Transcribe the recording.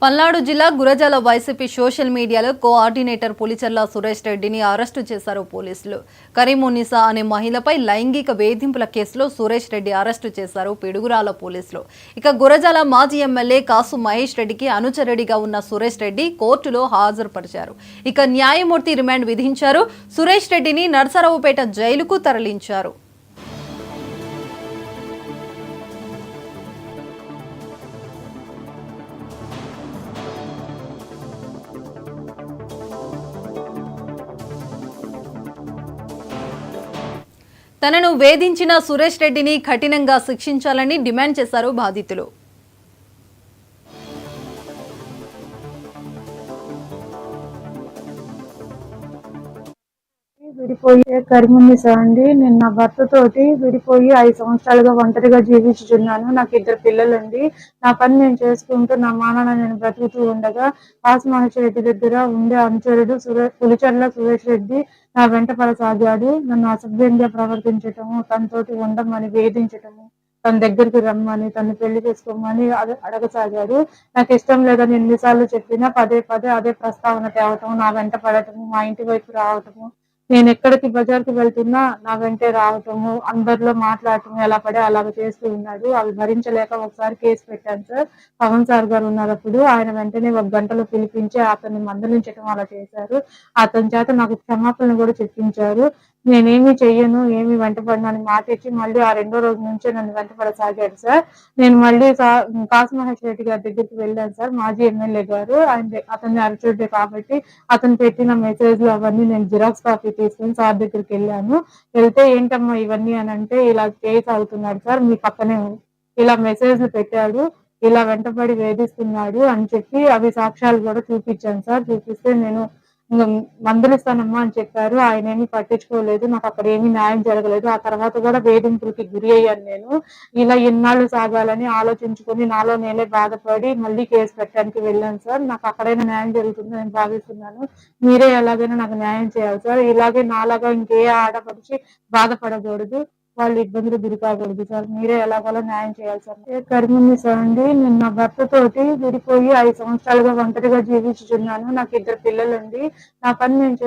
పల్నాడు జిల్లా Gurazala YCP social మీడియాలో coordinator Pulicherla Suresh రెడ్డిని అరెస్టు చేశారు పోలీసులు. కరీమున్నిసా అనే మహిళపై లైంగిక వేధింపుల కేసులో సురేష్ రెడ్డి అరెస్టు చేశారు పిడుగురాల పోలీసులు. ఇక గురజాల మాజీ ఎమ్మెల్యే కాసు మహేష్ రెడ్డికి అనుచరుడిగా ఉన్న సురేష్ రెడ్డి కోర్టులో హాజరుపరిచారు. ఇక న్యాయమూర్తి రిమాండ్ విధించారు. సురేష్ రెడ్డిని నర్సరావుపేట జైలుకు తరలించారు. తనను వేధించిన సురేష్ రెడ్డిని కఠినంగా శిక్షించాలని డిమాండ్ చేశారు బాధితులు. విడిపోయి కరీమున్నిసా అండి. నేను నా భర్తతోటి విడిపోయి 5 సంవత్సరాలుగా ఒంటరిగా జీవించుచున్నాను. నాకు 2 పిల్లలండి. నా పని నేను చేసుకుంటూ నా మానాన నేను బ్రతుకుతూ ఉండగా కాసు మహేష్ రెడ్డి దగ్గర ఉండే అనుచరుడు పులిచెర్ల సురేష్ రెడ్డి నా వెంట పడసాగాడు. నన్ను అసభ్యంగా ప్రవర్తించటము, తనతోటి ఉండమని వేధించటము, తన దగ్గరికి రమ్మని, తను పెళ్లి చేసుకోమని అడగసాగాడు. నాకు ఇష్టం లేదని ఎన్నిసార్లు చెప్పినా పదే పదే అదే ప్రస్తావన తేవటం, నా వెంట పడటము, మా ఇంటి వైపు రావటము, నేను ఎక్కడికి బజార్కి వెళ్తున్నా నా వెంటే రావటము, అందరిలో మాట్లాడటము, ఎలా పడే అలాగ చేస్తూ ఉన్నాడు. అవి భరించలేక ఒకసారి కేసు పెట్టాను సార్. పవన్ సార్ గారు ఉన్నారు అప్పుడు. ఆయన వెంటనే 1 గంటలో పిలిపించి అతన్ని మందలించడం అలా చేశారు. అతని చేత నాకు క్షమాపణలు కూడా చెప్పించారు. నేనేమి చెయ్యను, ఏమి వెంటపడను అని మాట ఇచ్చి మళ్ళీ ఆ 2వ రోజు నుంచే నన్ను వెంటపడసాగాడు సార్. నేను మళ్ళీ కాసు మహేష్ రెడ్డి గారి దగ్గరికి వెళ్ళాను సార్. మాజీ ఎమ్మెల్యే గారు, అతన్ని అరచుడే కాబట్టి అతను పెట్టిన మెసేజ్లు అవన్నీ నేను జిరాక్స్ కాపీ తీసుకుని సార్ దగ్గరికి వెళ్ళాను. వెళ్తే ఏంటమ్మా ఇవన్నీ అని అంటే, ఇలా కేసు అవుతున్నాడు సార్, మీ పక్కనే ఇలా మెసేజ్లు పెట్టాడు, ఇలా వెంటపడి వేధిస్తున్నాడు అని చెప్పి అవి సాక్ష్యాలు కూడా చూపించాను సార్. చూపిస్తే నేను మందలిస్తానమ్మా అని చెప్పారు. ఆయన ఏమీ పట్టించుకోలేదు. నాకు అక్కడ ఏమీ న్యాయం జరగలేదు. ఆ తర్వాత కూడా వేధింపులకి గురి అయ్యాను నేను. ఇలా ఎన్నాళ్ళు సాగాలని ఆలోచించుకొని నాలో నేనే బాధపడి మళ్ళీ కేసు పెట్టడానికి వెళ్ళాను సార్. నాకు అక్కడైనా న్యాయం జరుగుతుందని నేను భావిస్తున్నాను. మీరే ఎలాగైనా నాకు న్యాయం చేయాలి సార్. ఇలాగే నాలాగా ఇంకే ఆడపడిచి బాధపడకూడదు, వాళ్ళు ఇబ్బందులు గురి కాకూడదు సార్. మీరే ఎలాగోలా న్యాయం చేయాలి సార్. కరీమున్నిసా అండి. నేను నా భర్తతోటి విడిపోయి 5 సంవత్సరాలుగా ఒంటరిగా జీవించుచున్నాను. నాకు 2 పిల్లలండి. నా పని నేను